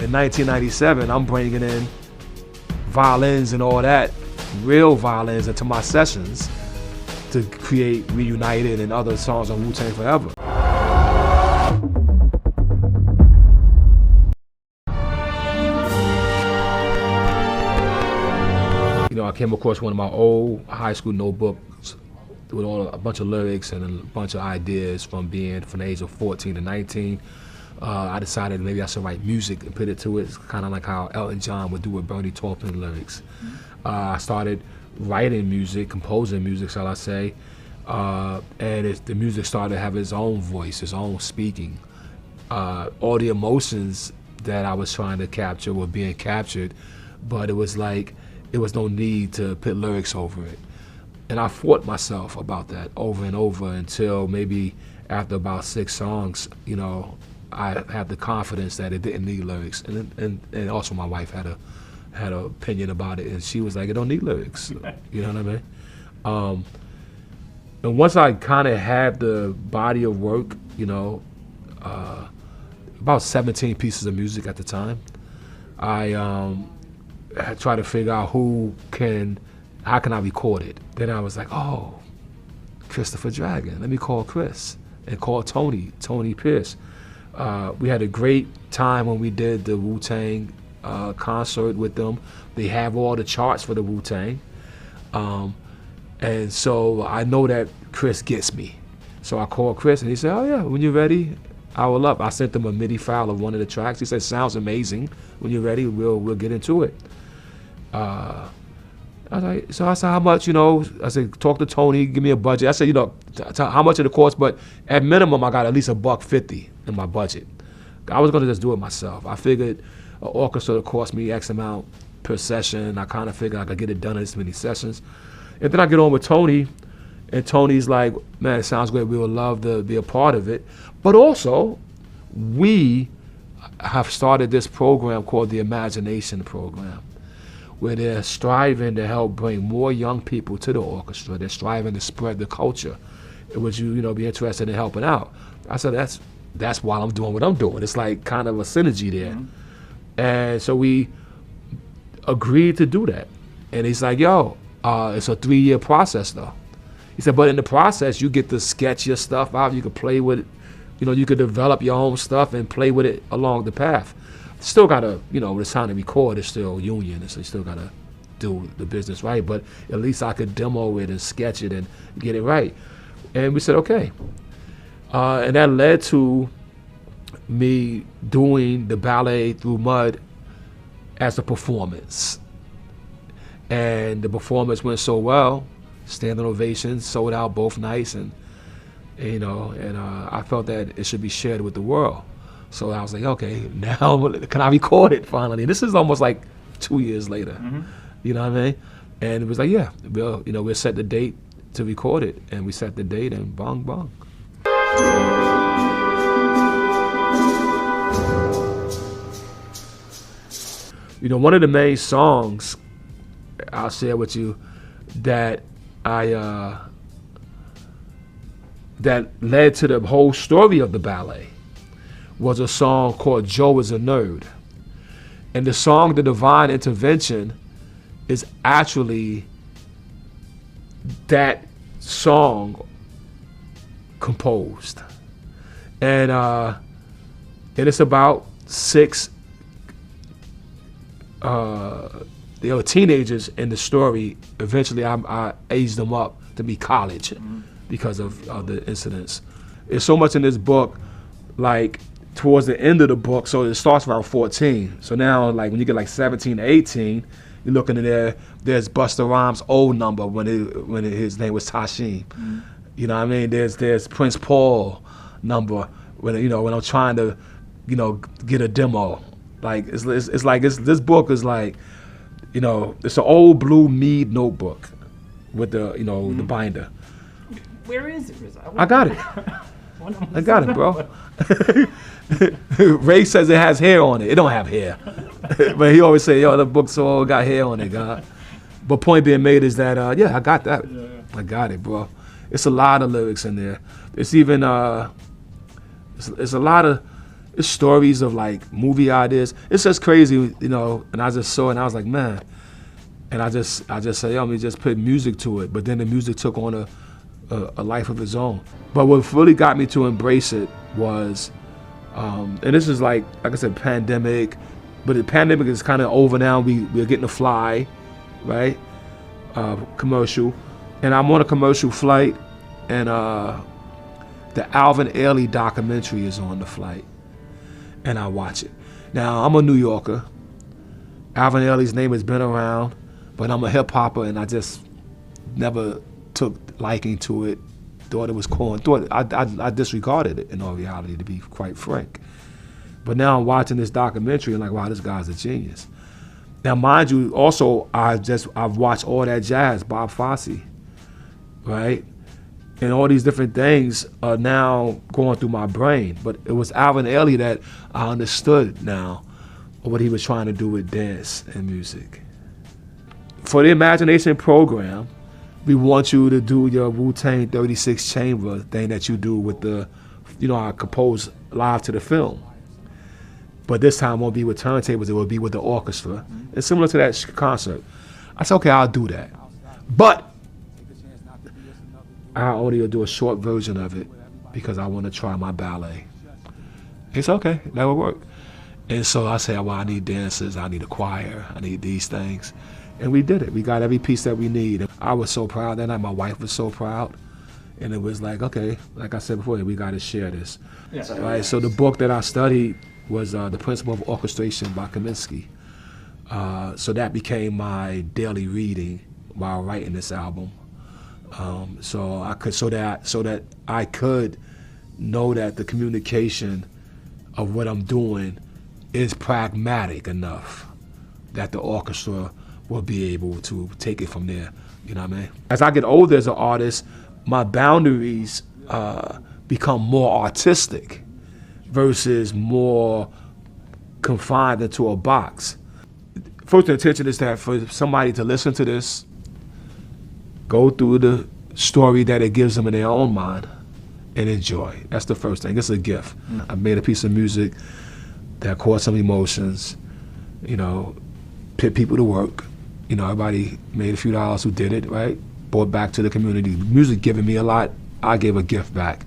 in 1997, I'm bringing in violins and all that, real violins into my sessions to create Reunited and other songs on Wu-Tang Forever. You know, I came across one of my old high school notebooks with a bunch of lyrics and a bunch of ideas from the age of 14 to 19. I decided maybe I should write music and put it to it. It's kind of like how Elton John would do with Bernie Taupin lyrics. I started writing music, composing music, shall I say, and the music started to have its own voice, its own speaking. All the emotions that I was trying to capture were being captured, but it was like, there was no need to put lyrics over it. And I fought myself about that over and over until maybe after about 6 songs, you know, I had the confidence that it didn't need lyrics. And also my wife had an opinion about it, and she was like, it don't need lyrics. You know what I mean? And once I kind of had the body of work, you know, about 17 pieces of music at the time, I tried to figure out how can I record it? Then I was like, oh, Christopher Dragon. Let me call Chris and call Tony Pierce. We had a great time when we did the Wu-Tang concert with them. They have all the charts for the Wu-Tang. And so I know that Chris gets me. So I called Chris and he said, oh yeah, when you're ready, I will up. I sent him a MIDI file of one of the tracks. He said, sounds amazing. When you're ready, we'll get into it. I was like, so I said, how much, you know? I said, talk to Tony, give me a budget. I said, you know, how much it cost, but at minimum, I got at least $150 in my budget. I was gonna just do it myself. I figured an orchestra would cost me X amount per session. I kind of figured I could get it done in this many sessions. And then I get on with Tony, and Tony's like, man, it sounds great. We would love to be a part of it. But also, we have started this program called the Imagination Program, where they're striving to help bring more young people to the orchestra. They're striving to spread the culture. Would you know, be interested in helping out? I said, that's why I'm doing what I'm doing. It's like kind of a synergy there. Mm-hmm. And so we agreed to do that. And he's like, yo, it's a 3-year process though. He said, but in the process, you get to sketch your stuff out. You could play with it. You know, you could develop your own stuff and play with it along the path. Still gotta, you know, when it's time to record, it's still union, so you still gotta do the business right, but at least I could demo it and sketch it and get it right. And we said, okay. And that led to me doing the Ballet Through Mud as a performance. And the performance went so well, standing ovations, sold out both nights, and you know, and I felt that it should be shared with the world. So I was like, okay, now can I record it finally? This is almost like 2 years later. Mm-hmm. You know what I mean? And it was like, yeah, we'll set the date to record it, and we set the date, and bong bong. You know, one of the main songs I'll share with you that that led to the whole story of the ballet was a song called Joe is a Nerd. And the song, The Divine Intervention, is actually that song composed. And it's about 6 they were teenagers in the story. Eventually I aged them up to be college because of the incidents. There's so much in this book, like towards the end of the book, so it starts around 14. So now, like when you get like 17 to 18, you're looking in there, there's Busta Rhymes' old number when his name was Tashim. Mm-hmm. You know what I mean? There's Prince Paul number when I'm trying to, get a demo. Like it's like this book is like, it's an old blue Mead notebook with the the binder. Where is it, RZA? I got it. I got it, bro. Ray says it has hair on it. It don't have hair. But he always say, yo, the book's all got hair on it, God. But point being made is that, I got that. Yeah. I got it, bro. It's a lot of lyrics in there. It's even, it's a lot of It's stories of like movie ideas. It's just crazy, you know. And I just saw it, and I was like, man. And I just said, yo, let me just put music to it. But then the music took on a life of its own. But what really got me to embrace it was, and this is like I said, pandemic. But the pandemic is kind of over now. We're getting to fly, right? Commercial, and I'm on a commercial flight, and the Alvin Ailey documentary is on the flight, and I watch it. Now I'm a New Yorker. Alvin Ailey's name has been around, but I'm a hip hopper, and I just never took liking to it. Thought it was corn. I disregarded it in all reality, to be quite frank. But now I'm watching this documentary and like, wow, this guy's a genius. Now, mind you, also I've watched all that jazz, Bob Fosse, right? And all these different things are now going through my brain. But it was Alvin Ailey that I understood now what he was trying to do with dance and music. For the Imagination program, we want you to do your Wu-Tang 36 chamber thing that you do with the, you know, I compose live to the film. But this time it won't be with turntables, it will be with the orchestra. It's similar to that concert. I said, okay, I'll do that. But I'll only do a short version of it because I want to try my ballet. It's okay, that will work. And so I said, well, I need dancers, I need a choir, I need these things. And we did it. We got every piece that we need. I was so proud that night. My wife was so proud. And it was like, okay, like I said before, we got to share this. Yeah. Right. So the book that I studied was The Principle of Orchestration by Kaminsky. So that became my daily reading while writing this album. So that I could know that the communication of what I'm doing is pragmatic enough that the orchestra will be able to take it from there. You know what I mean? As I get older as an artist, my boundaries become more artistic versus more confined into a box. First intention is that for somebody to listen to this, go through the story that it gives them in their own mind and enjoy. That's the first thing. It's a gift. I made a piece of music that caused some emotions, you know, put people to work. You know, everybody made a few dollars who did it, right? Brought back to the community. Music giving me a lot, I gave a gift back.